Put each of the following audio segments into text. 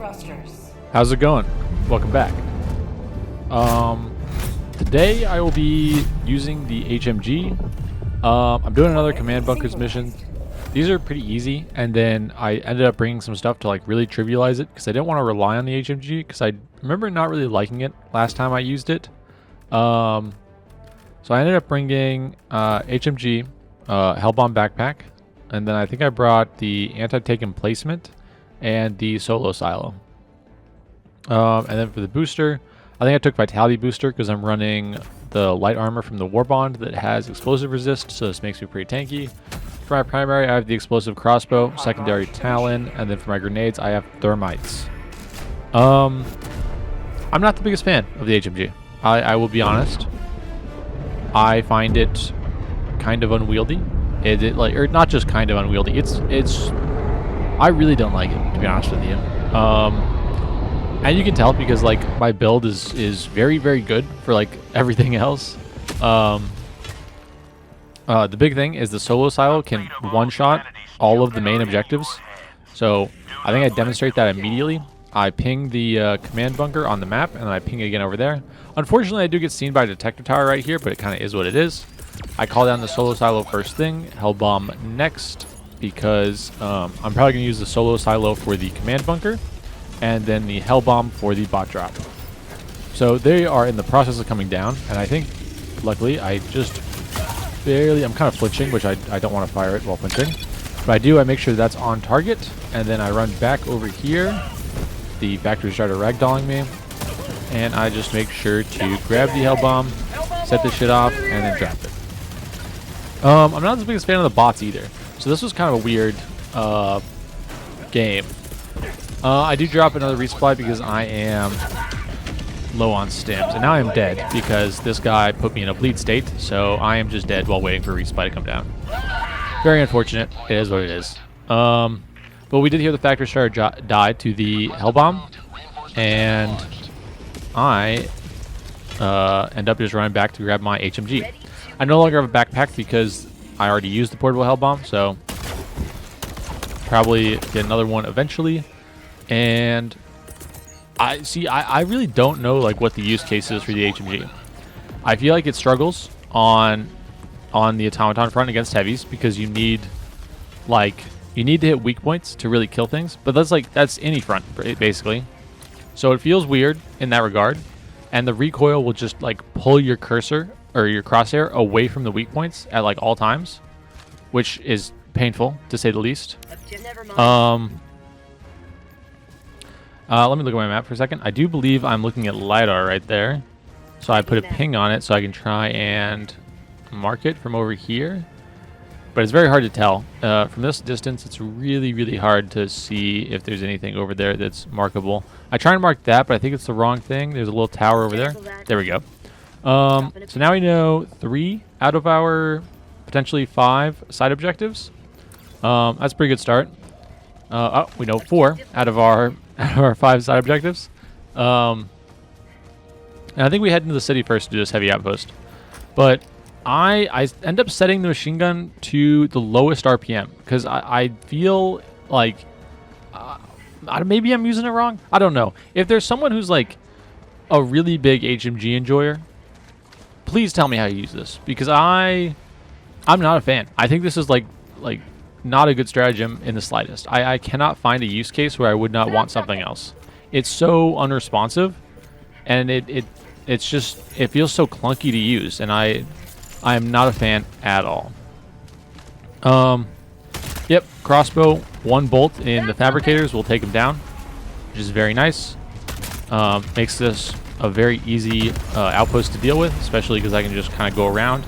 thrusters. How's it going? Welcome back. Today I will be using the HMG. I'm doing another command bunkers mission. These are pretty easy, and then I ended up bringing some stuff to like really trivialize it because I didn't want to rely on the HMG because I remember not really liking it last time I used it. So I ended up bringing HMG, Hellbomb Backpack, and then I think I brought the Anti-tank Emplacement and the solo silo. And then for the booster, I think I took Vitality booster because I'm running the light armor from the warbond that has explosive resist, so this makes me pretty tanky. For my primary, I have the Explosive Crossbow, secondary Talon, and then for my grenades, I have Thermites. I'm not the biggest fan of the HMG. I will be honest. I find it kind of unwieldy. Or not just kind of unwieldy. It's. I really don't like it, to be honest with you. And you can tell because like my build is very, very good for like everything else. The big thing is the solo silo can one-shot all of the main objectives. So I think I demonstrate that immediately. I ping the command bunker on the map, and then I ping it again over there. Unfortunately, I do get seen by a detector tower right here, but it kind of is what it is. I call down the solo silo first thing, Hellbomb next, because I'm probably going to use the solo silo for the command bunker, and then the Hellbomb for the bot drop. So they are in the process of coming down, and I think, luckily, I just barely, I'm kind of flinching, which I don't want to fire it while flinching. But I make sure that's on target, and then I run back over here. The factory started ragdolling me, and I just make sure to grab the Hellbomb, set this shit off, and then drop it. I'm not the biggest fan of the bots either, so this was kind of a weird game. I do drop another resupply because I am low on stims, and now I am dead because this guy put me in a bleed state, so I am just dead while waiting for resupply to come down. Very unfortunate. It is what it is. But we did hear the factory starter die to the Hellbomb, and I end up just running back to grab my HMG. I no longer have a backpack because I already used the portable Hellbomb, so probably get another one eventually. And I really don't know like what the use case is for the HMG. I feel like it struggles on the automaton front against heavies because you need to hit weak points to really kill things, but that's any front basically. So it feels weird in that regard, and the recoil will just like pull your cursor or your crosshair away from the weak points at like all times, which is painful to say the least. Let me look at my map for a second. I do believe I'm looking at Lidar right there. So I put a ping on it so I can try and mark it from over here. But it's very hard to tell. From this distance, it's really, really hard to see if there's anything over there that's markable. I try and mark that, but I think it's the wrong thing. There's a little tower over there. There we go. So now we know 3 out of our potentially 5 side objectives. That's a pretty good start. We know 4 out of our 5 side objectives. And I think we head into the city first to do this heavy outpost. But I end up setting the machine gun to the lowest RPM because I feel like maybe I'm using it wrong. I don't know. If there's someone who's like a really big HMG enjoyer, please tell me how you use this because I'm not a fan. I think this is like not a good stratagem in the slightest. I cannot find a use case where I would not want something else. It's so unresponsive, and it feels so clunky to use, and I am not a fan at all. Yep, crossbow, 1 bolt in the fabricators will take him down, which is very nice. Makes this a very easy outpost to deal with, especially because I can just kind of go around.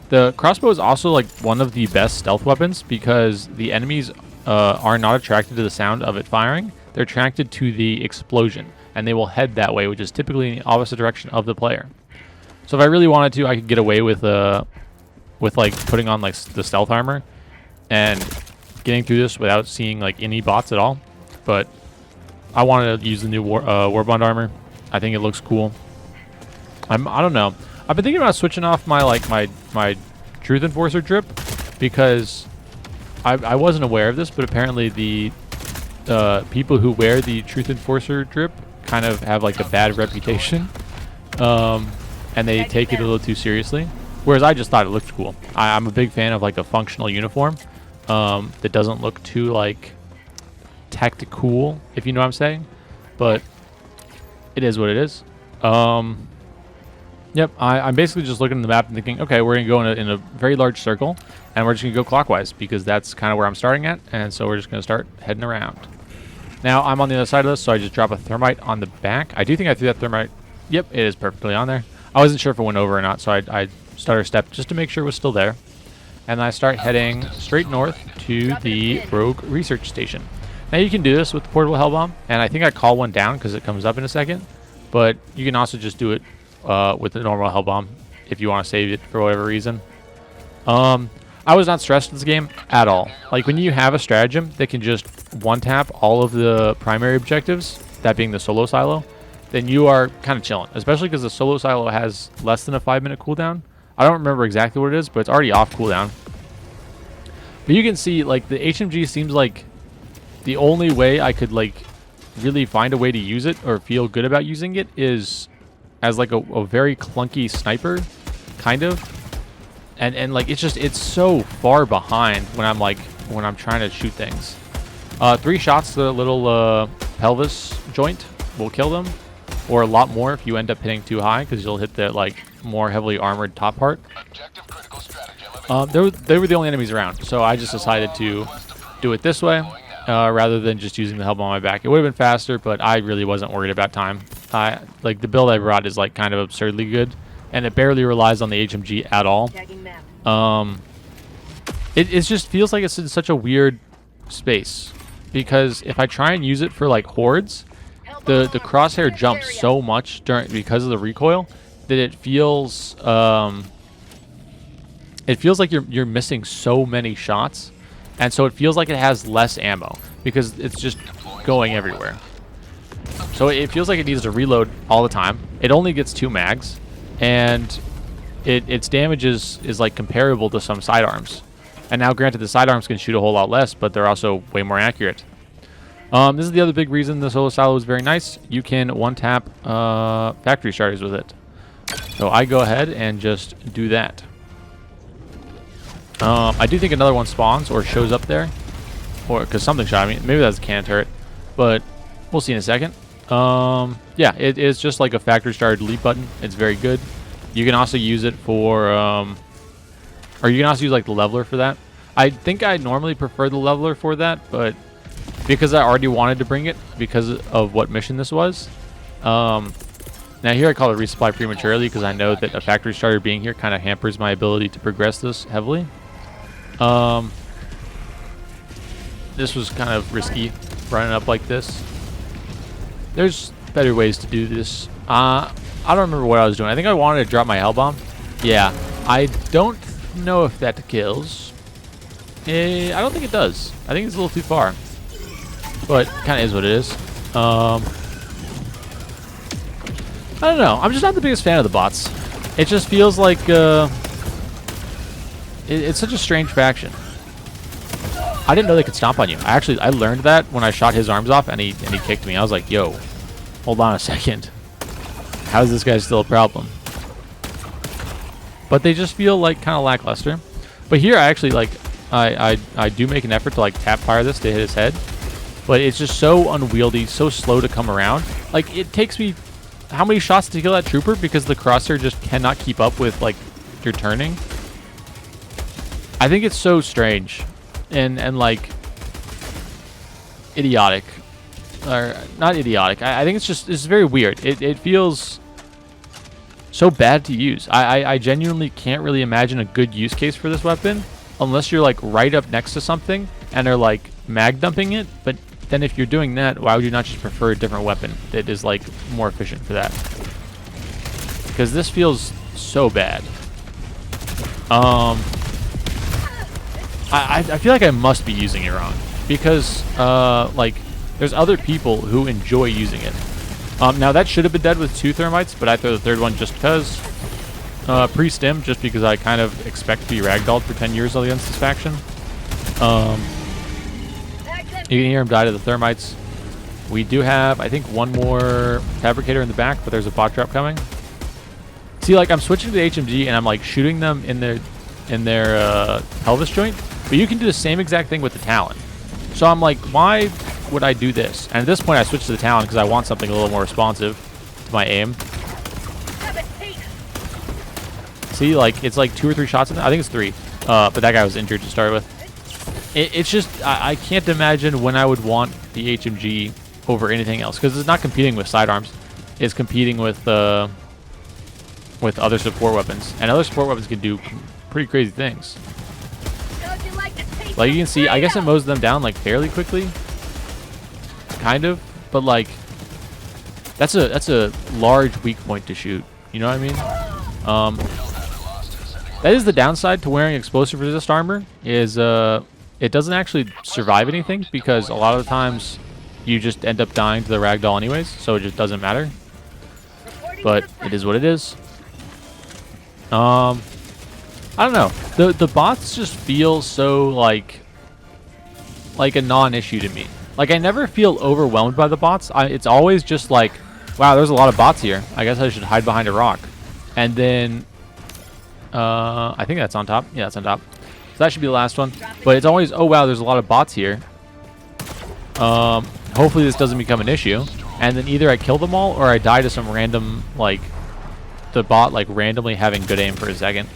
The crossbow is also like one of the best stealth weapons because the enemies are not attracted to the sound of it firing. They're attracted to the explosion, and they will head that way, which is typically in the opposite direction of the player. So if I really wanted to, I could get away with like putting on like the stealth armor and getting through this without seeing like any bots at all. But I wanted to use the new warbond armor. I think it looks cool. I don't know. I've been thinking about switching off my Truth Enforcer drip because I wasn't aware of this, but apparently the people who wear the Truth Enforcer drip kind of have like a bad reputation, and they take it a little too seriously. Whereas I just thought it looked cool. I'm a big fan of like a functional uniform that doesn't look too like tactical, if you know what I'm saying. But it is what it is. Yep, I'm basically just looking at the map and thinking, okay, we're going to go in a very large circle, and we're just going to go clockwise, because that's kind of where I'm starting at, and so we're just going to start heading around. Now, I'm on the other side of this, so I just drop a thermite on the back. I do think I threw that thermite. Yep, it is perfectly on there. I wasn't sure if it went over or not, so I stutter step just to make sure it was still there. And I start heading straight north to the Rogue Research Station. Now, you can do this with the portable Hellbomb, and I think I call one down because it comes up in a second, but you can also just do it with the normal Hellbomb if you want to save it for whatever reason. I was not stressed in this game at all. Like, when you have a stratagem that can just one-tap all of the primary objectives, that being the solo silo, then you are kind of chilling. Especially because the solo silo has less than a 5-minute cooldown. I don't remember exactly what it is, but it's already off cooldown. But you can see, like, the HMG seems like the only way I could, like, really find a way to use it or feel good about using it is as like a very clunky sniper, kind of, and like it's so far behind when I'm trying to shoot things. 3 shots to the little pelvis joint will kill them, or a lot more if you end up hitting too high, because you'll hit the like more heavily armored top part. They were the only enemies around, so I just decided to do it this way rather than just using the Hellbomb on my back. It would have been faster, but I really wasn't worried about time. Like, the build I brought is like kind of absurdly good, and it barely relies on the HMG at all. It just feels like it's in such a weird space, because if I try and use it for like hordes, the crosshair jumps so much because of the recoil that it feels like you're missing so many shots, and so it feels like it has less ammo because it's just going everywhere. So it feels like it needs to reload all the time. It only gets 2 mags, and its damage is like comparable to some sidearms. And now, granted, the sidearms can shoot a whole lot less, but they're also way more accurate. This is the other big reason the solo silo is very nice. You can one-tap factory starters with it. So I go ahead and just do that. I do think another one spawns or shows up there, or because something shot me. Maybe that's a cannon turret, but we'll see in a second. Yeah, it is just like a factory starter delete button. It's very good. You can also use it for, or you can also use like the leveler for that. I think I normally prefer the leveler for that, but because I already wanted to bring it because of what mission this was. Now here I call it resupply prematurely because I know that a factory starter being here kind of hampers my ability to progress this heavily. This was kind of risky running up like this. There's better ways to do this. I don't remember what I was doing. I think I wanted to drop my Hellbomb. Yeah, I don't know if that kills. I don't think it does. I think it's a little too far. But kind of is what it is. I don't know. I'm just not the biggest fan of the bots. It just feels like it's such a strange faction. I didn't know they could stomp on you. I learned that when I shot his arms off and he kicked me. I was like, yo, hold on a second. How is this guy still a problem? But they just feel like kind of lackluster. But here I actually like I do make an effort to like tap fire this to hit his head. But it's just so unwieldy, so slow to come around. Like, it takes me how many shots to kill that trooper because the crosshair just cannot keep up with like your turning. I think it's so strange and like idiotic, or not idiotic. I think it's very weird. It feels so bad to use. I genuinely can't really imagine a good use case for this weapon unless you're like right up next to something and they're like mag dumping it. But then if you're doing that, why would you not just prefer a different weapon that is like more efficient for that? Because this feels so bad. I feel like I must be using it wrong because like there's other people who enjoy using it. Now that should have been dead with 2 Thermites, but I throw the 3rd one just because. Pre-stim, just because I kind of expect to be ragdolled for 10 years against this faction. You can hear him die to the Thermites. We do have, I think, one more fabricator in the back, but there's a bot drop coming. See, like, I'm switching to the HMG and I'm like shooting them in their pelvis joint, but you can do the same exact thing with the Talon. So I'm like, why would I do this? And at this point, I switched to the Talon because I want something a little more responsive to my aim. See, like, it's like 2 or 3 shots in there. I think it's 3, but that guy was injured to start with. It's just, I can't imagine when I would want the HMG over anything else, because it's not competing with sidearms. It's competing with other support weapons, and other support weapons can do pretty crazy things. Like you can see, I guess it mows them down like fairly quickly, kind of, but like that's a large weak point to shoot. You know what I mean? That is the downside to wearing explosive resist armor. Is it doesn't actually survive anything, because a lot of the times you just end up dying to the ragdoll anyways, so it just doesn't matter. But it is what it is. I don't know. The bots just feel so like a non-issue to me. Like, I never feel overwhelmed by the bots. It's always just like, wow, there's a lot of bots here. I guess I should hide behind a rock. And then I think that's on top. Yeah, that's on top. So that should be the last one. But it's always, oh wow, there's a lot of bots here. Hopefully this doesn't become an issue. And then either I kill them all or I die to some random, like, the bot like randomly having good aim for a second.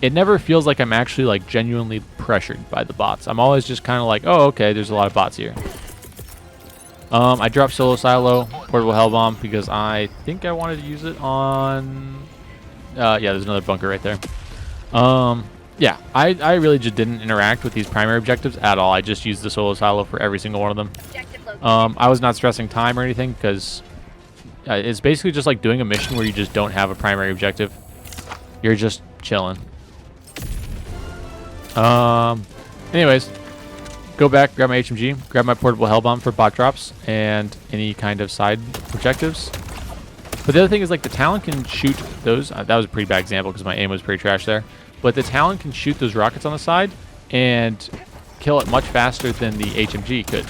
It never feels like I'm actually like genuinely pressured by the bots. I'm always just kind of like, oh, okay, there's a lot of bots here. I dropped solo silo, portable hellbomb, because I think I wanted to use it on yeah, there's another bunker right there. Yeah, I really just didn't interact with these primary objectives at all. I just used the solo silo for every single one of them. I was not stressing time or anything, because it's basically just like doing a mission where you just don't have a primary objective. You're just chilling. Anyways, go back, grab my HMG, grab my portable hellbomb for bot drops and any kind of side objectives. But the other thing is, like, the Talon can shoot those. That was a pretty bad example because my aim was pretty trash there. But the Talon can shoot those rockets on the side and kill it much faster than the HMG could.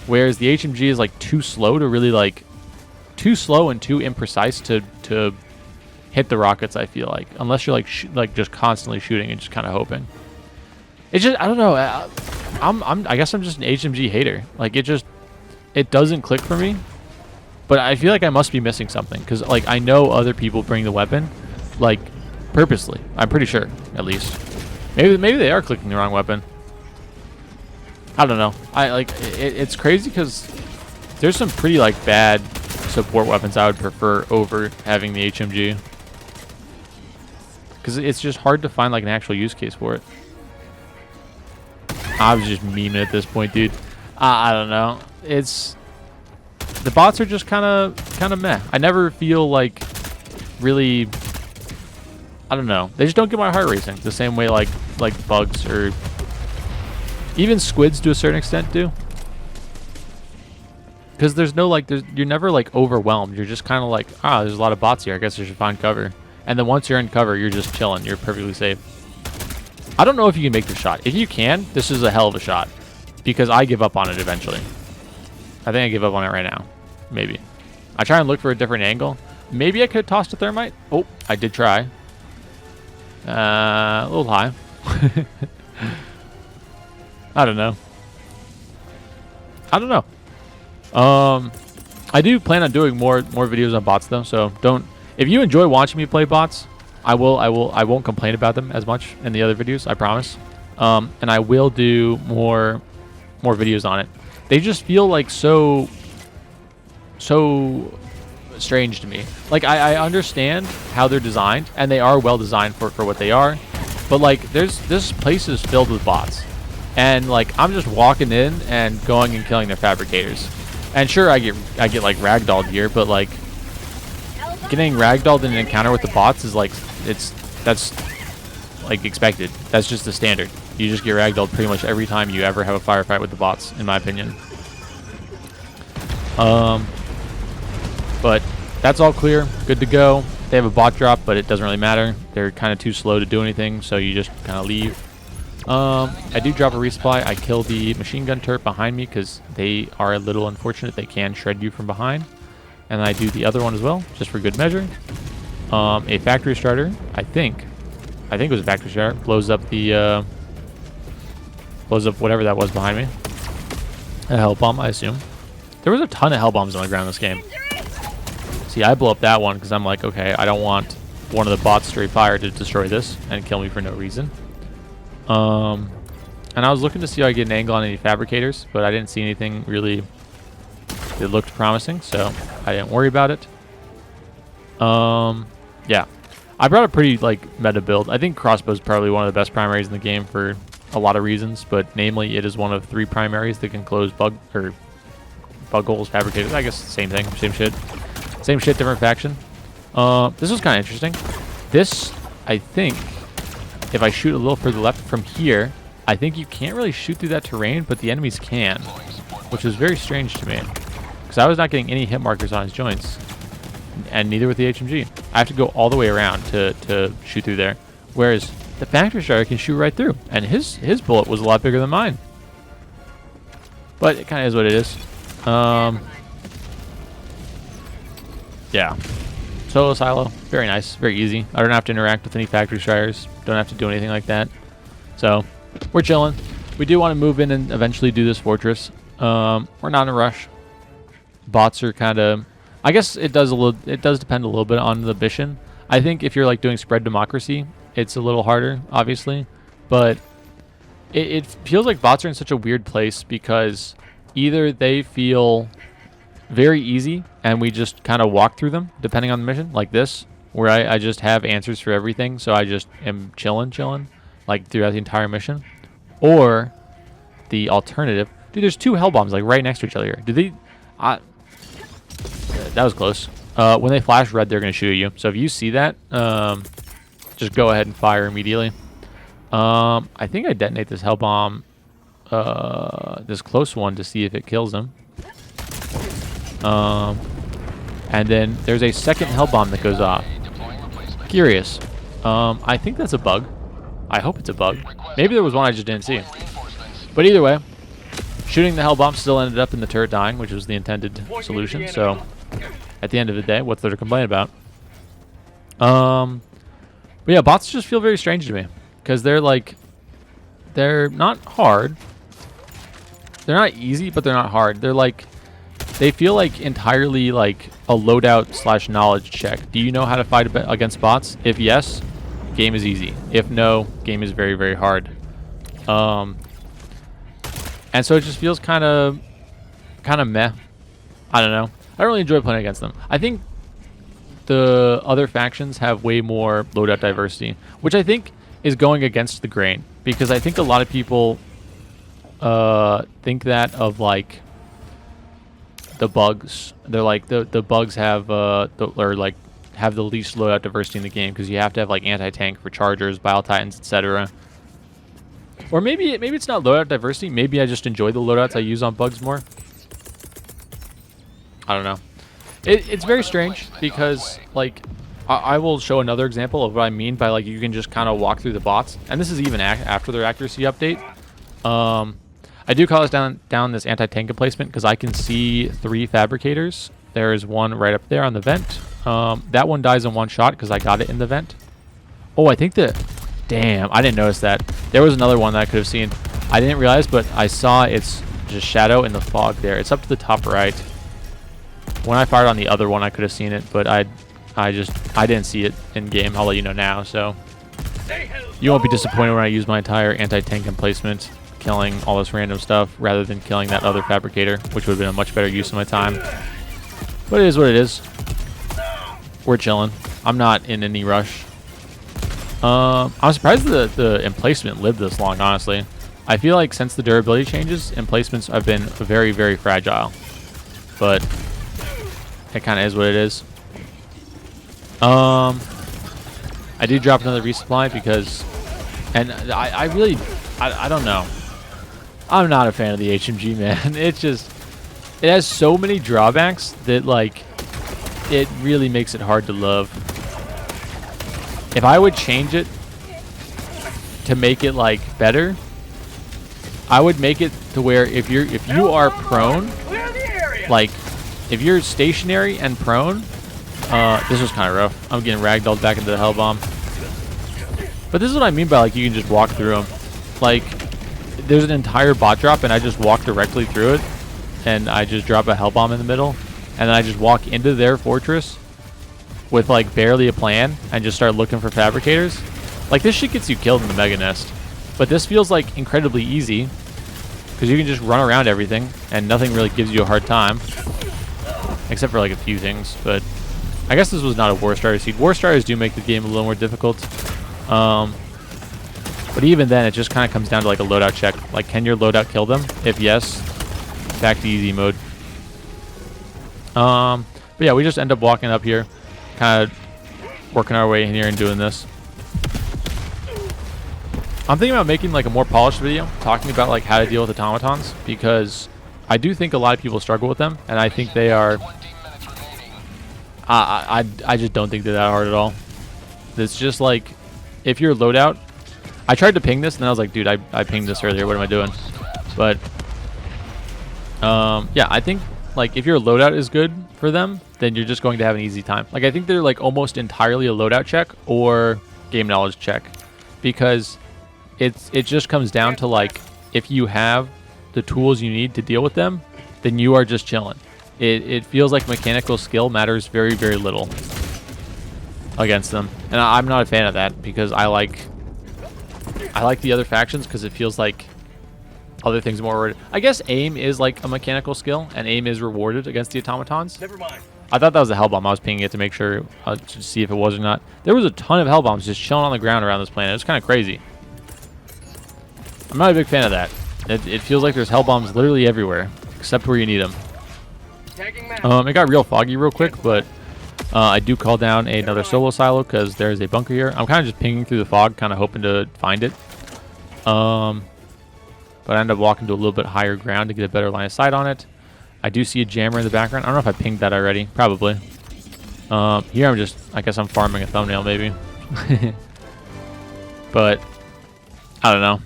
Whereas the HMG is like too slow to really like, too slow and too imprecise to hit the rockets, I feel like, unless you're like just constantly shooting and just kind of hoping. It's just, I don't know. I guess I'm just an HMG hater. Like, it doesn't click for me. But I feel like I must be missing something, because like I know other people bring the weapon like purposely. I'm pretty sure, at least. Maybe they are clicking the wrong weapon. I don't know. It's crazy because there's some pretty like bad support weapons I would prefer over having the HMG, because it's just hard to find like an actual use case for it. I was just memeing at this point, dude. I don't know. The bots are just kind of meh. I never feel like really, I don't know. They just don't get my heart racing the same way like bugs or even squids to a certain extent do. Because there's no like, you're never like overwhelmed. You're just kind of like, there's a lot of bots here. I guess I should find cover. And then once you're in cover, you're just chilling. You're perfectly safe. I don't know if you can make this shot. If you can, this is a hell of a shot, because I give up on it eventually. I think I give up on it right now. Maybe. I try and look for a different angle. Maybe I could have tossed a thermite. Oh, I did try. A little high. I don't know. I do plan on doing more videos on bots though, so if you enjoy watching me play bots, I won't complain about them as much in the other videos, I promise. And I will do more videos on it. They just feel like so strange to me. Like, I understand how they're designed, and they are well designed for what they are, but like this place is filled with bots, and like I'm just walking in and going and killing their fabricators. And sure, I get like ragdolled here, but like getting ragdolled in an encounter with the bots is like, that's like expected. That's just the standard. You just get ragdolled pretty much every time you ever have a firefight with the bots, in my opinion. But that's all clear, good to go. They have a bot drop, but it doesn't really matter. They're kind of too slow to do anything, so you just kind of leave. I do drop a resupply. I kill the machine gun turret behind me because they are a little unfortunate. They can shred you from behind. And I do the other one as well, just for good measure. A factory starter, I think it was a factory starter, blows up whatever that was behind me. A hell bomb, I assume. There was a ton of hell bombs on the ground in this game. See, I blow up that one because I'm like, okay, I don't want one of the bots straight fire to destroy this and kill me for no reason. And I was looking to see if I could get an angle on any fabricators, but I didn't see anything really that looked promising, so I didn't worry about it. Yeah. I brought a pretty, like, meta build. I think crossbow is probably one of the best primaries in the game for a lot of reasons, but namely it is one of 3 primaries that can close bug holes, fabricators. I guess same thing, same shit. Same shit, different faction. This was kind of interesting. This, I think, if I shoot a little further left from here, I think you can't really shoot through that terrain, but the enemies can, which is very strange to me, because I was not getting any hit markers on his joints, and neither with the HMG. I have to go all the way around to shoot through there, whereas the factory starter can shoot right through, and his bullet was a lot bigger than mine. But it kind of is what it is. Yeah. Solo silo, very nice, very easy. I don't have to interact with any factory striders. Don't have to do anything like that. So, we're chilling. We do want to move in and eventually do this fortress. We're not in a rush. Bots are kind of, I guess it does depend a little bit on the mission. I think if you're like doing spread democracy, it's a little harder, obviously. But it feels like bots are in such a weird place because either they feel very easy and we just kind of walk through them depending on the mission, like this, where I just have answers for everything, so I just am chilling like throughout the entire mission. Or the alternative, dude, there's 2 hell bombs like right next to each other here. Did they that was close. When they flash red, they're gonna shoot you, so if you see that, just go ahead and fire immediately. I think I detonate this hell bomb, this close one, to see if it kills them. And then there's a second hell bomb that goes off. Curious. I think that's a bug. I hope it's a bug. Maybe there was one I just didn't see. But either way, shooting the hell bomb still ended up in the turret dying, which was the intended solution. So at the end of the day, what's there to complain about? But yeah, bots just feel very strange to me because they're not hard. They're not easy, but they're not hard. They're like, they feel like entirely like a loadout / knowledge check. Do you know how to fight against bots? If yes, game is easy. If no, game is very, very hard. And so it just feels kind of meh. I don't know. I don't really enjoy playing against them. I think the other factions have way more loadout diversity, which I think is going against the grain, because I think a lot of people think that of like the bugs. They're like the bugs have have the least loadout diversity in the game because you have to have like anti-tank for chargers, bile titans, etc. Or maybe it's not loadout diversity. Maybe I just enjoy the loadouts I use on bugs more. I don't know. It's very strange because like I will show another example of what I mean by like you can just kind of walk through the bots, and this is even after their accuracy update. I do call this down this anti-tank emplacement because I can see 3 fabricators. There is one right up there on the vent. That one dies in one shot because I got it in the vent. Oh, I think that... Damn, I didn't notice that. There was another one that I could have seen. I didn't realize, but I saw its just shadow in the fog there. It's up to the top right. When I fired on the other one, I could have seen it, but I didn't see it in game. I'll let you know now, so you won't be disappointed when I use my entire anti-tank emplacement, killing all this random stuff rather than killing that other fabricator, which would have been a much better use of my time. But it is what it is. We're chilling. I'm not in any rush. I'm surprised the emplacement lived this long, honestly. I feel like since the durability changes, emplacements have been very, very fragile. But it kind of is what it is. I do drop another resupply because... And I really... I don't know. I'm not a fan of the HMG, man. It has so many drawbacks that, like, it really makes it hard to love. If I would change it to make it, like, better, I would make it to where if you are prone, like if you're stationary and prone, this was kind of rough. I'm getting ragdolled back into the Hellbomb. But this is what I mean by like you can just walk through them. Like there's an entire bot drop and I just walk directly through it, and I just drop a Hellbomb in the middle, and then I just walk into their fortress with like barely a plan and just start looking for fabricators. Like this shit gets you killed in the Mega Nest, but this feels like incredibly easy because you can just run around everything and nothing really gives you a hard time, except for like a few things. But I guess this was not a War Starter seed. War Starters do make the game a little more difficult. But even then, it just kind of comes down to like a loadout check. Like, can your loadout kill them? If yes, back to easy mode. But yeah, we just end up walking up here, kind of working our way in here and doing this. I'm thinking about making like a more polished video, talking about like how to deal with automatons, because I do think a lot of people struggle with them, and I think they are. I just don't think they're that hard at all. It's just like, if your loadout, I tried to ping this and then I was like, dude, I pinged this earlier. What am I doing? But yeah, I think like if your loadout is good for them, then you're just going to have an easy time. Like I think they're like almost entirely a loadout check or game knowledge check, because it just comes down to like if you have the tools you need to deal with them, then you are just chilling. It feels like mechanical skill matters very, very little against them, and I'm not a fan of that, because I like the other factions because it feels like other things more rewarded. I guess aim is like a mechanical skill, and aim is rewarded against the automatons. Never mind. I thought that was a Hellbomb. I was pinging it to make sure to see if it was or not. There was a ton of Hellbombs just chilling on the ground around this planet. It was kind of crazy. I'm not a big fan of that. It feels like there's Hellbombs literally everywhere, except where you need them. It got real foggy real quick, but I do call down another solo silo because there's a bunker here. I'm kind of just pinging through the fog, kind of hoping to find it. But I end up walking to a little bit higher ground to get a better line of sight on it. I do see a jammer in the background. I don't know if I pinged that already. Probably. Here I'm just, I guess I'm farming a thumbnail maybe. But I don't know.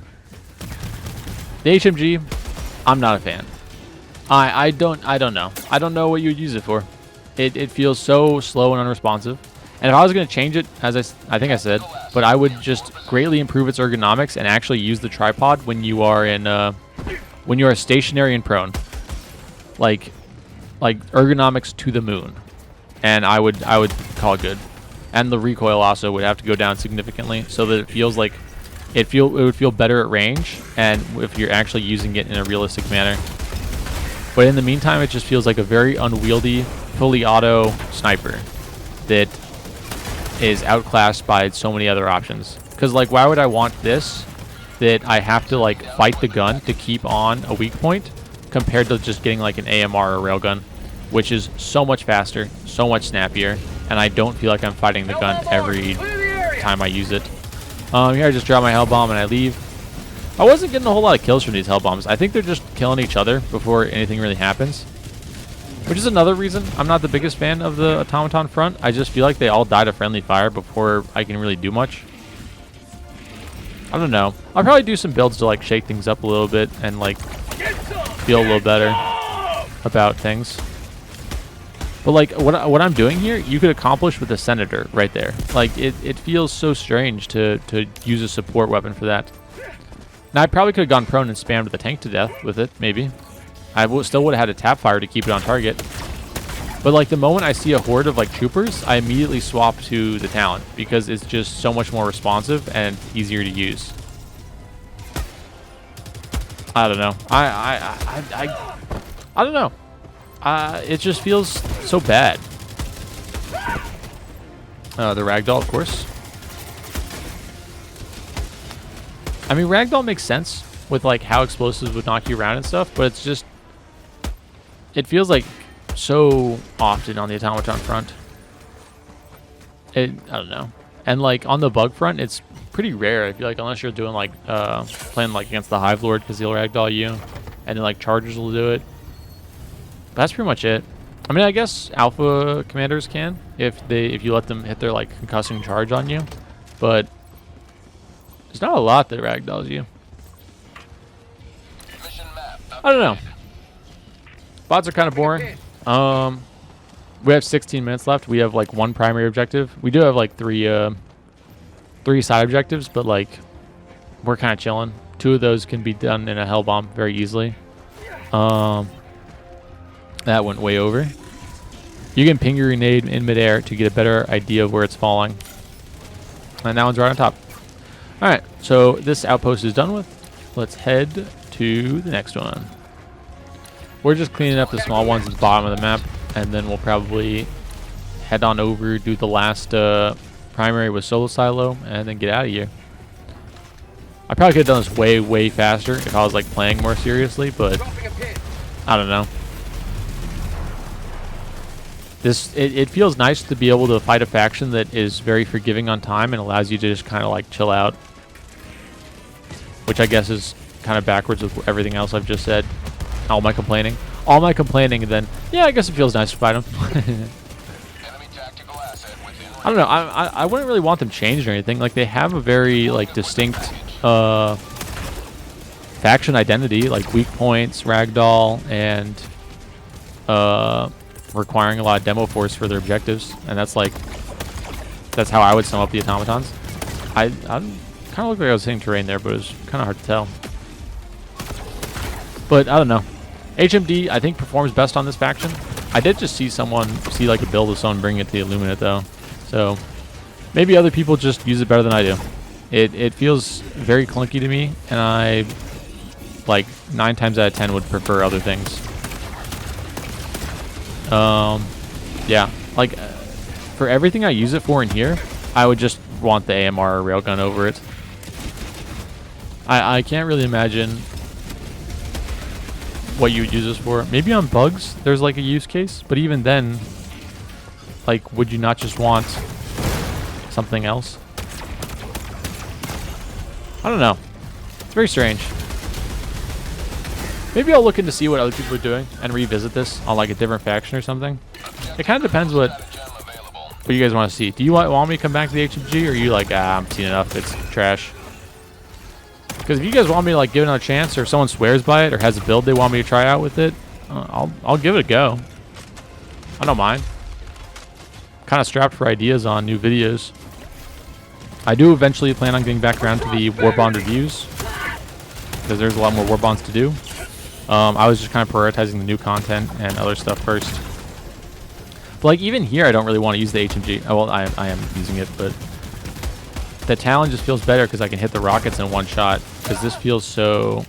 The HMG, I'm not a fan. I don't know. I don't know what you would use it for. It feels so slow and unresponsive. And if I was going to change it, as I think I said, but I would just greatly improve its ergonomics and actually use the tripod when you are in when you are stationary and prone. Like ergonomics to the moon. And I would call it good. And the recoil also would have to go down significantly so that it feels like it would feel better at range, and if you're actually using it in a realistic manner. But in the meantime, it just feels like a very unwieldy, fully auto sniper that is outclassed by so many other options. Because like, why would I want this that I have to like fight the gun to keep on a weak point, compared to just getting like an AMR or railgun, which is so much faster, so much snappier, and I don't feel like I'm fighting the gun every time I use it. Here I just drop my Hellbomb and I leave. I wasn't getting a whole lot of kills from these Hellbombs. I think they're just killing each other before anything really happens. Which is another reason I'm not the biggest fan of the Automaton front. I just feel like they all die to friendly fire before I can really do much. I don't know. I'll probably do some builds to like shake things up a little bit and like feel a little better about things. But like what I'm doing here, you could accomplish with a Senator right there. Like it feels so strange to use a support weapon for that. Now I probably could have gone prone and spammed the tank to death with it, maybe. I still would have had a tap fire to keep it on target. But like the moment I see a horde of like troopers, I immediately swap to the Talon because it's just so much more responsive and easier to use. I don't know. I don't know. It just feels so bad. The ragdoll, of course. I mean, ragdoll makes sense with like how explosives would knock you around and stuff, but it's just, it feels like so often on the automaton front. I don't know. And like on the bug front, it's pretty rare. I feel like unless you're doing like playing like against the Hive Lord, because he'll ragdoll you, and then like chargers will do it. But that's pretty much it. I mean, I guess alpha commanders can if you let them hit their like concussing charge on you, but there's not a lot that ragdolls you. I don't know. Bots are kind of boring. We have 16 minutes left. We have like one primary objective. We do have like three side objectives, but like we're kind of chilling. 2 of those can be done in a Hellbomb very easily. That went way over. You can ping your grenade in midair to get a better idea of where it's falling. And that one's right on top. Alright, so this outpost is done with. Let's head to the next one. We're just cleaning up the small ones at the bottom of the map, and then we'll probably head on over, do the last primary with solo silo, and then get out of here. I probably could have done this way, way faster if I was like playing more seriously, but I don't know. It feels nice to be able to fight a faction that is very forgiving on time and allows you to just kind of like chill out, which I guess is kind of backwards with everything else I've just said. All my complaining, and then yeah, I guess it feels nice to fight them. I don't know. I wouldn't really want them changed or anything. Like they have a very like distinct faction identity, like weak points, ragdoll, and requiring a lot of demo force for their objectives, and that's how I would sum up the automatons. I kind of looked like I was hitting terrain there, but it was kind of hard to tell. But I don't know. HMD I think performs best on this faction. I did just see someone like a build of someone bring it to the Illuminate though, so maybe other people just use it better than I do. It feels very clunky to me, and I like 9 times out of 10 would prefer other things. Yeah, like for everything I use it for in here, I would just want the AMR or railgun over it. I can't really imagine what you would use this for. Maybe on bugs there's like a use case, but even then, like, would you not just want something else? I don't know. It's very strange. Maybe I'll look into see what other people are doing and revisit this on like a different faction or something. It kind of depends what you guys want to see. Do you want me to come back to the HMG, or are you like, I'm seeing enough, it's trash? Because if you guys want me to like give it another chance, or if someone swears by it or has a build they want me to try out with it, I'll give it a go. I don't mind. Kind of strapped for ideas on new videos. I do eventually plan on getting back around to the warbond reviews, because there's a lot more warbonds to do. I was just kind of prioritizing the new content and other stuff first. But like even here, I don't really want to use the HMG. Oh, well, I am using it, but the Talon just feels better because I can hit the rockets in one shot. Because this feels so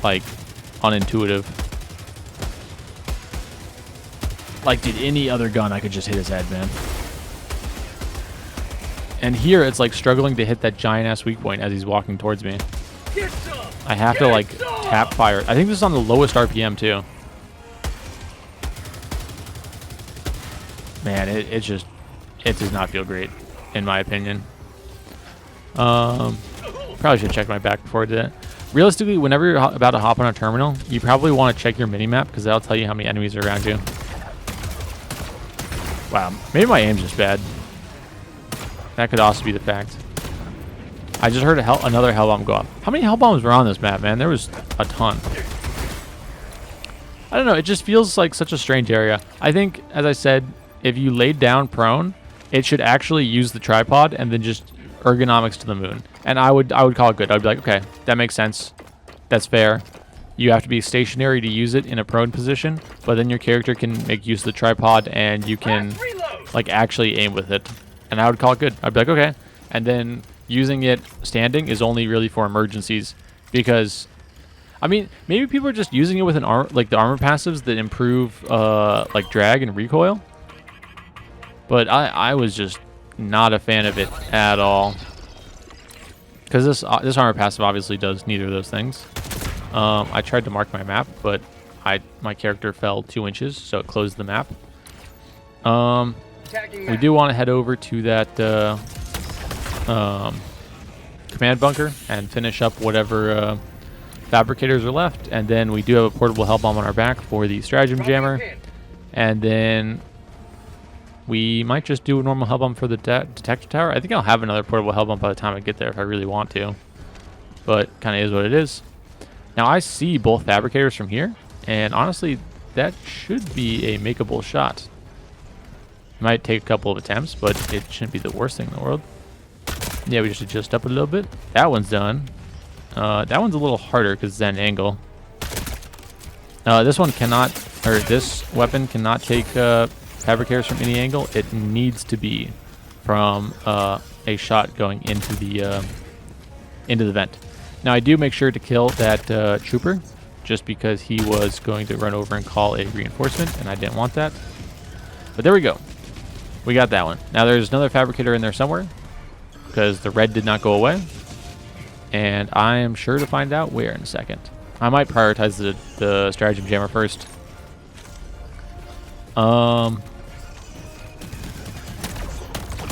like unintuitive. Like, dude, any other gun I could just hit his head, man. And here it's like struggling to hit that giant ass weak point as he's walking towards me. I have to like tap fire. I think this is on the lowest RPM too. Man, it does not feel great, in my opinion. Probably should check my back before I did it. Realistically, whenever you're about to hop on a terminal, you probably want to check your mini-map, because that'll tell you how many enemies are around you. Wow, maybe my aim's just bad. That could also be the fact. I just heard another Hellbomb go off. How many Hellbombs were on this map, man? There was a ton. I don't know, it just feels like such a strange area. I think, as I said, if you laid down prone, it should actually use the tripod and then just ergonomics to the moon. And I would call it good. I'd be like, okay, that makes sense. That's fair. You have to be stationary to use it in a prone position, but then your character can make use of the tripod and you can like actually aim with it. And I would call it good. I'd be like, okay. And then using it standing is only really for emergencies, because I mean, maybe people are just using it with an like the armor passives that improve like drag and recoil. But I was just not a fan of it at all, because this armor passive obviously does neither of those things. I tried to mark my map, but my character fell 2 inches, so it closed the map. We do want to head over to that command bunker and finish up whatever fabricators are left, and then we do have a portable Hellbomb on our back for the stratagem jammer, and then we might just do a normal Hellbomb for the detector tower. I think I'll have another portable Hellbomb by the time I get there if I really want to, but kind of is what it is. Now I see both fabricators from here, and honestly, that should be a makeable shot. It might take a couple of attempts, but it shouldn't be the worst thing in the world. Yeah, we just adjust up a little bit. That one's done. That one's a little harder because it's at an angle. This one cannot, or this weapon cannot take fabricators from any angle. It needs to be from a shot going into the vent. Now I do make sure to kill that trooper, just because he was going to run over and call a reinforcement, and I didn't want that. But there we go. We got that one. Now there's another fabricator in there somewhere, because the red did not go away. And I am sure to find out where in a second. I might prioritize the stratagem jammer first. But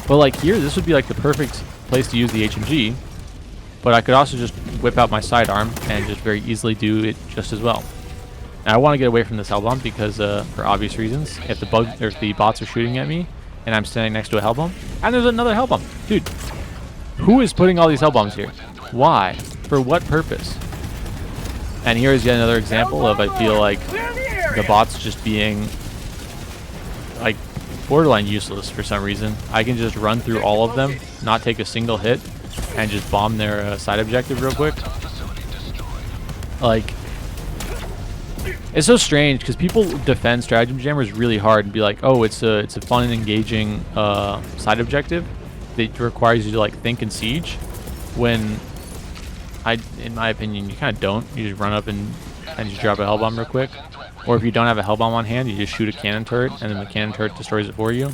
like here, this would be like the perfect place to use the HMG. But I could also just whip out my sidearm and just very easily do it just as well. Now I want to get away from this Hellbomb because, for obvious reasons, if the bots are shooting at me and I'm standing next to a Hellbomb, and there's another Hellbomb, dude. Who is putting all these Hellbombs here? Why? For what purpose? And here is yet another example of, I feel like, the bots just being like borderline useless for some reason. I can just run through all of them, not take a single hit, and just bomb their side objective real quick. Like, it's so strange because people defend stratagem jammers really hard and be like, oh, it's a fun and engaging side objective that requires you to like think and siege, when in my opinion, you kind of don't. You just run up and just drop a Hellbomb real quick. Or if you don't have a Hellbomb on hand, you just shoot a cannon turret, and then the cannon turret destroys it for you.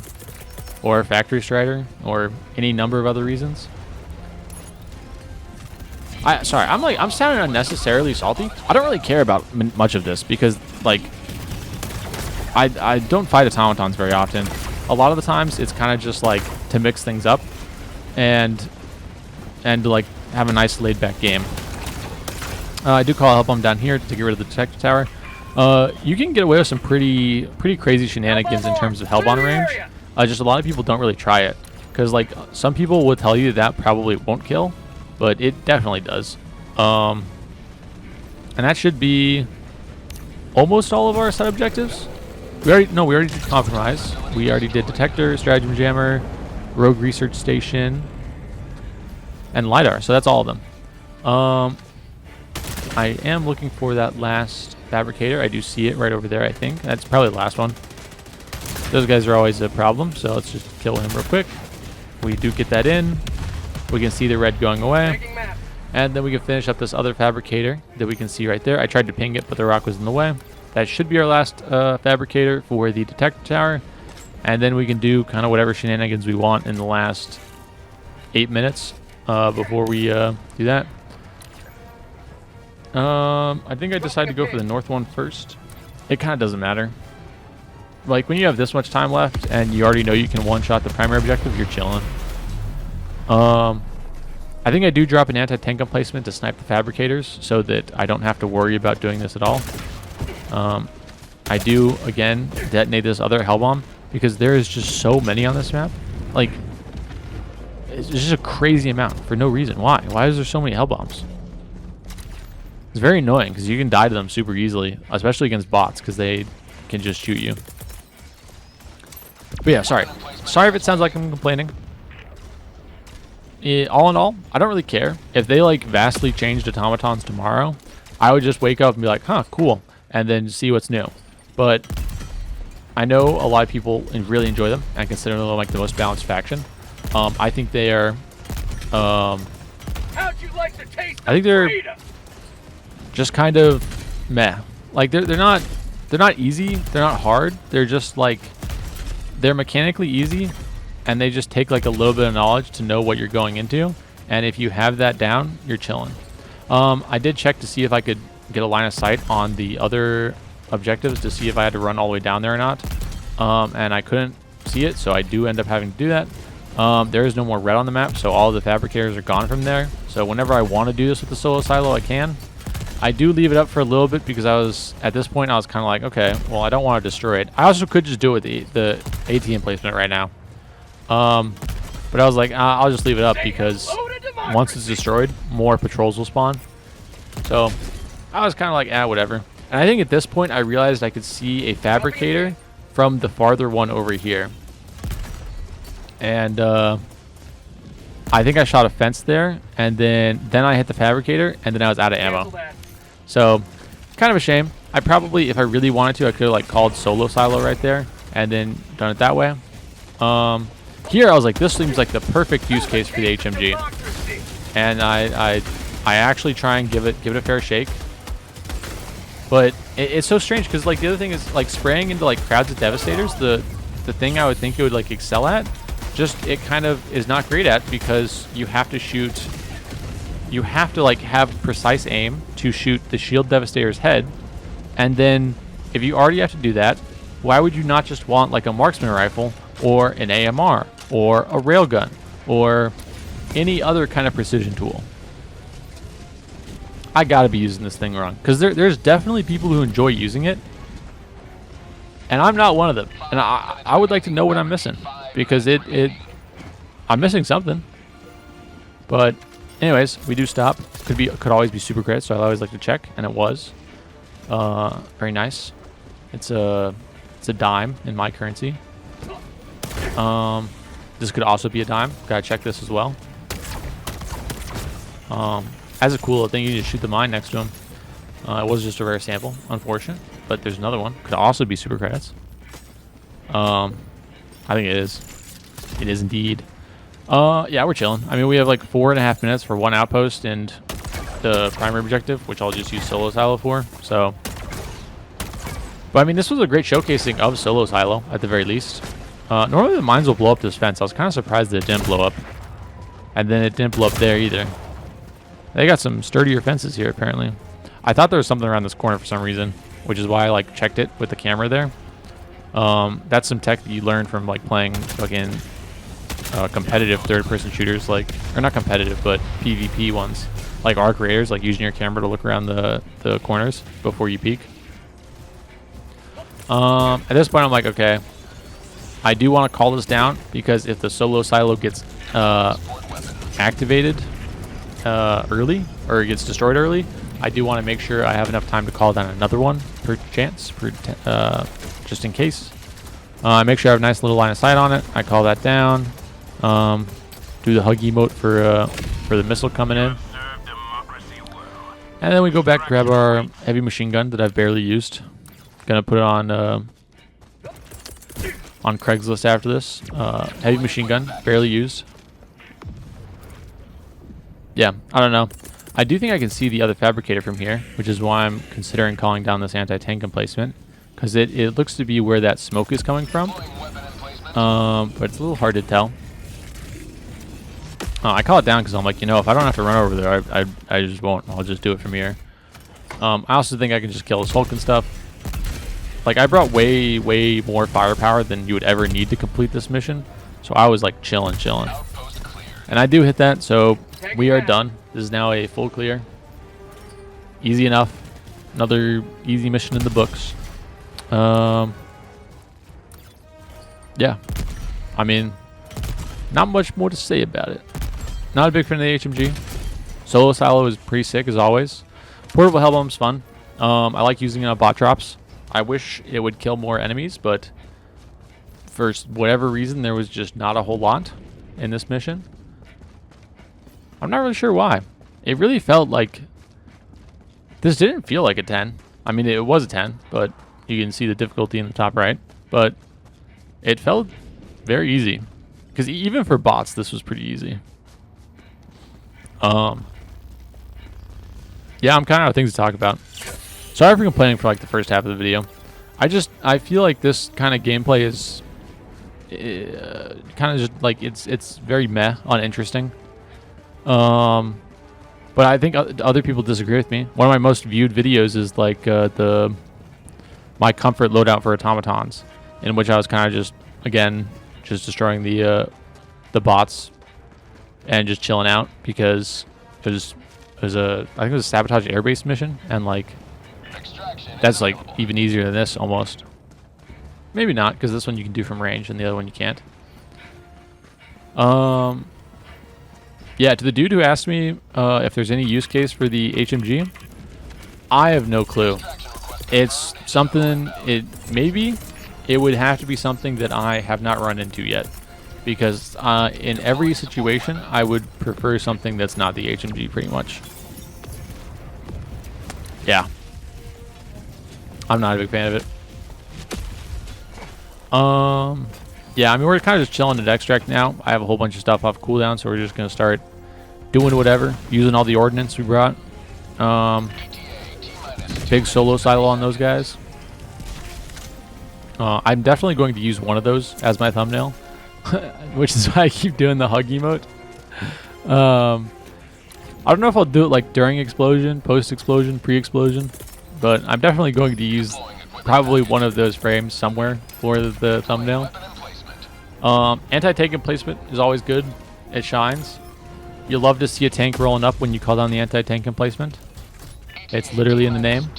Or a factory strider, or any number of other reasons. Sorry, I'm sounding unnecessarily salty. I don't really care about much of this because, like, I don't fight automatons very often. A lot of the times, it's kind of just like to mix things up, and to like have a nice laid-back game. I do call a Hellbomb down here to get rid of the detector tower. You can get away with some pretty crazy shenanigans in terms of Hellbomb range. Just a lot of people don't really try it, because like some people will tell you that probably won't kill, but it definitely does. And that should be almost all of our set objectives. We already did compromise. We already did detector, stratagem jammer, rogue research station, and Lidar. So that's all of them. I am looking for that last fabricator. I do see it right over there, I think. That's probably the last one. Those guys are always a problem, so let's just kill him real quick. We do get that in. We can see the red going away. And then we can finish up this other fabricator that we can see right there. I tried to ping it, but the rock was in the way. That should be our last fabricator for the detector tower. And then we can do kind of whatever shenanigans we want in the last 8 minutes before we do that. I think I decided to go for the north one first. It kind of doesn't matter. Like, when you have this much time left and you already know you can one-shot the primary objective, you're chilling. I think I do drop an anti-tank emplacement to snipe the fabricators so that I don't have to worry about doing this at all. I do, again, detonate this other Hellbomb because there is just so many on this map. Like, it's just a crazy amount for no reason. Why? Why is there so many Hellbombs? It's very annoying because you can die to them super easily, especially against bots, because they can just shoot you. But yeah, sorry if it sounds like I'm complaining. All in all, I don't really care. If they like vastly changed automatons tomorrow, I would just wake up and be like, huh, cool, and then see what's new. But I know a lot of people really enjoy them and consider them like the most balanced faction. I think they are I think they're just kind of meh. Like they're not easy, they're not hard. They're just like, they're mechanically easy, and they just take like a little bit of knowledge to know what you're going into. And if you have that down, you're chilling. I did check to see if I could get a line of sight on the other objectives to see if I had to run all the way down there or not. And I couldn't see it, so I do end up having to do that. There is no more red on the map, so all of the fabricators are gone from there. So whenever I want to do this with the solo silo, I can. I do leave it up for a little bit because at this point I was kind of like, okay, well, I don't want to destroy it. I also could just do it with the AT emplacement right now. But I was like, I'll just leave it up because once it's destroyed, more patrols will spawn. So I was kind of like, whatever. And I think at this point I realized I could see a fabricator from the farther one over here. And I think I shot a fence there, and then I hit the fabricator, and then I was out of ammo. So, kind of a shame. I probably, if I really wanted to, I could have like called solo silo right there, and then done it that way. Here I was like, this seems like the perfect use case for the HMG, and I actually try and give it a fair shake. But it's so strange because like the other thing is like spraying into like crowds of devastators. The thing I would think it would like excel at, just it kind of is not great at, because you have to shoot. You have to like have precise aim to shoot the shield devastator's head, and then if you already have to do that, why would you not just want like a marksman rifle or an AMR or a railgun or any other kind of precision tool? I gotta be using this thing wrong, because there's definitely people who enjoy using it, and I'm not one of them. And I would like to know what I'm missing, because I'm missing something. But anyways, we do stop. Could always be super crit, so I always like to check, and it was very nice. It's a dime in my currency. This could also be a dime. Gotta check this as well. As a cool thing, you just shoot the mine next to him. It was just a rare sample, unfortunate, but there's another one. Could also be super credits. I think it is. It is indeed. Yeah, we're chilling. I mean, we have like 4.5 minutes for one outpost and the primary objective, which I'll just use solo silo for. So, but I mean, this was a great showcasing of solo silo at the very least. Normally the mines will blow up this fence. I was kind of surprised that it didn't blow up, and then it didn't blow up there either. They got some sturdier fences here, apparently. I thought there was something around this corner for some reason, which is why I like checked it with the camera there. That's some tech that you learn from like playing fucking competitive third-person shooters, like, or not competitive, but PvP ones, like Arc Raiders, like using your camera to look around the corners before you peek. At this point, I'm like, okay, I do want to call this down, because if the solo silo gets activated early, or it gets destroyed early, I do want to make sure I have enough time to call down another one per chance, just in case. Make sure I have a nice little line of sight on it. I call that down. Do the hug emote for the missile coming in. And then we go back, grab our heavy machine gun that I've barely used. Gonna put it on Craigslist after this. Heavy machine gun, barely used. Yeah, I don't know. I do think I can see the other fabricator from here, which is why I'm considering calling down this anti-tank emplacement, because it looks to be where that smoke is coming from. But it's a little hard to tell. I call it down because I'm like, you know, if I don't have to run over there, I just won't. I'll just do it from here. I also think I can just kill this Hulk and stuff. Like, I brought way more firepower than you would ever need to complete this mission. So I was like chilling. And I do hit that, so we are done. This is now a full clear. Easy enough. Another easy mission in the books. Yeah. I mean, not much more to say about it. Not a big fan of the HMG. Solo silo is pretty sick as always. Portable Hellbomb's fun. I like using it on bot drops. I wish it would kill more enemies, but for whatever reason, there was just not a whole lot in this mission. I'm not really sure why. It really felt like this didn't feel like a 10. I mean, it was a 10, but you can see the difficulty in the top right. But it felt very easy, because even for bots, this was pretty easy. Yeah, I'm kind of out of things to talk about. Sorry for complaining for like the first half of the video. I feel like this kind of gameplay is kind of just like it's very meh, uninteresting. But I think other people disagree with me. One of my most viewed videos is like my comfort loadout for automatons, in which I was kind of just destroying the bots and just chilling out, because it was I think it was a sabotage airbase mission, and like that's like even easier than this almost. Maybe not, because this one you can do from range and the other one you can't. Yeah, to the dude who asked me if there's any use case for the HMG, I have no clue. It's something, maybe it would have to be something that I have not run into yet. Because in every situation, I would prefer something that's not the HMG pretty much. Yeah. I'm not a big fan of it. Yeah, I mean, we're kind of just chilling at extract now. I have a whole bunch of stuff off cooldown, so we're just going to start doing whatever, using all the ordnance we brought. Big solo silo on those guys. I'm definitely going to use one of those as my thumbnail, which is why I keep doing the hug emote. I don't know if I'll do it like during explosion, post-explosion, pre-explosion, but I'm definitely going to use probably one of those frames somewhere for the thumbnail. Anti-tank emplacement is always good. It shines. You'll love to see a tank rolling up when you call down the anti-tank emplacement. It's literally in the name.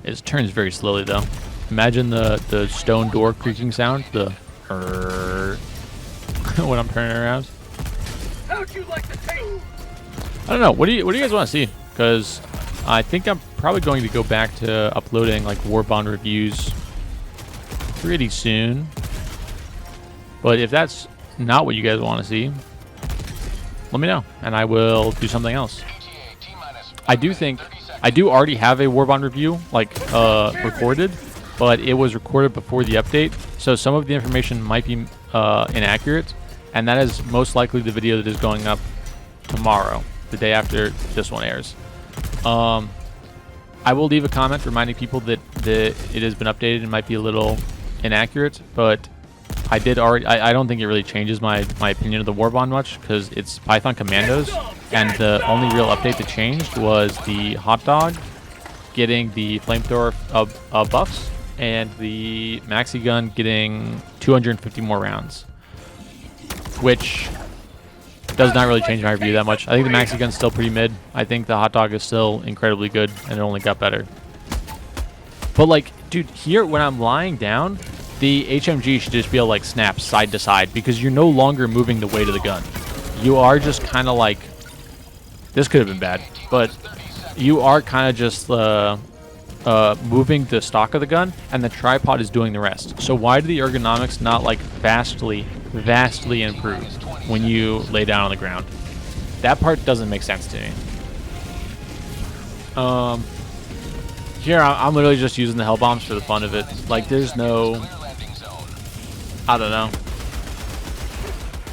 It turns very slowly though. Imagine the stone door creaking sound. The when I'm turning around. How'd you like the taste? I don't know. What do you guys want to see? Because I think I'm probably going to go back to uploading like warbond reviews pretty soon. But if that's not what you guys want to see, let me know and I will do something else. I do already have a warbond review like recorded, but it was recorded before the update, so some of the information might be inaccurate, and that is most likely the video that is going up tomorrow, the day after this one airs. I will leave a comment reminding people that it has been updated and might be a little inaccurate, but I don't think it really changes my opinion of the warbond much, because it's Python Commandos, and the only real update that changed was the hot dog getting the flamethrower buffs and the maxi gun getting 250 more rounds, which does not really change my review that much. I think the maxi gun's still pretty mid. I think the hot dog is still incredibly good, and it only got better. But like, dude, here when I'm lying down, the HMG should just be able to like snap side to side, because you're no longer moving the weight of the gun. You are just kind of like, this could have been bad, but you are kind of just moving the stock of the gun, and the tripod is doing the rest. So why do the ergonomics not like vastly improve when you lay down on the ground? That part doesn't make sense to me. Here I'm literally just using the hell bombs for the fun of it. Like, there's no, I don't know.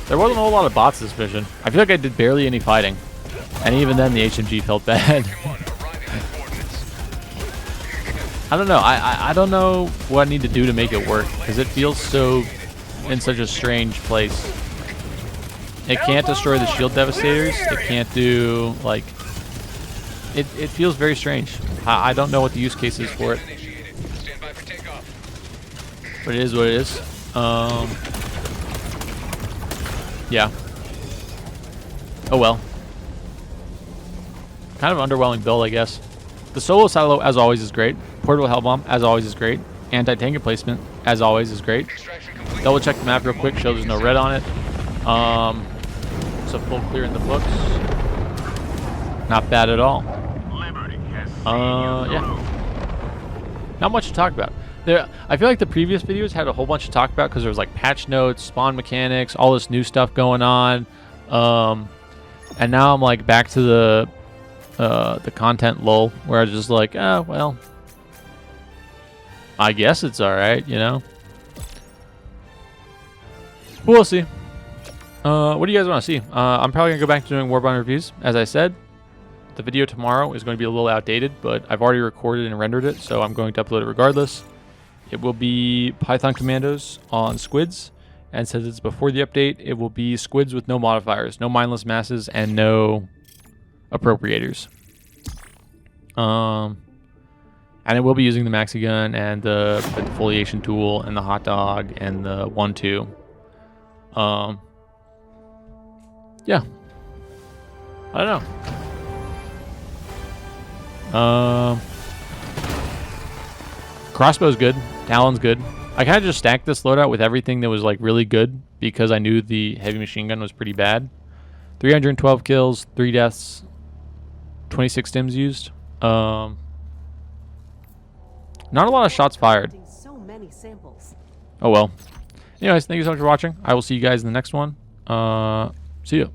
There wasn't a whole lot of bots this mission. I feel like I did barely any fighting, and even then the HMG felt bad. I don't know. I don't know what I need to do to make it work, because it feels so in such a strange place. It can't destroy the shield devastators. It can't do like. It feels very strange. I don't know what the use case is for it, but it is what it is. Yeah. Oh well. Kind of underwhelming build, I guess. The solo silo, as always, is great. Portable Hellbomb, as always, is great. Anti-tank Emplacement, as always, is great. Double check the map real quick, show there's no red on it. So full clear in the books. Not bad at all. Yeah. Not much to talk about. I feel like the previous videos had a whole bunch to talk about, because there was like patch notes, spawn mechanics, all this new stuff going on. And now I'm like back to the content lull, where I was just like, oh, well, I guess it's alright, you know? We'll see. What do you guys want to see? I'm probably going to go back to doing warbond reviews, as I said. The video tomorrow is going to be a little outdated, but I've already recorded and rendered it, so I'm going to upload it regardless. It will be Python Commandos on squids, and since it's before the update, it will be squids with no modifiers, no mindless masses, and no appropriators. And it will be using the maxi gun and the defoliation tool and the hot dog and the 1-2. Yeah. I don't know. Crossbow's good. Talon's good. I kind of just stacked this loadout with everything that was like really good, because I knew the heavy machine gun was pretty bad. 312 kills, 3 deaths, 26 stims used. Not a lot of shots fired. So many samples. Oh well. Anyways, thank you so much for watching. I will see you guys in the next one. See ya.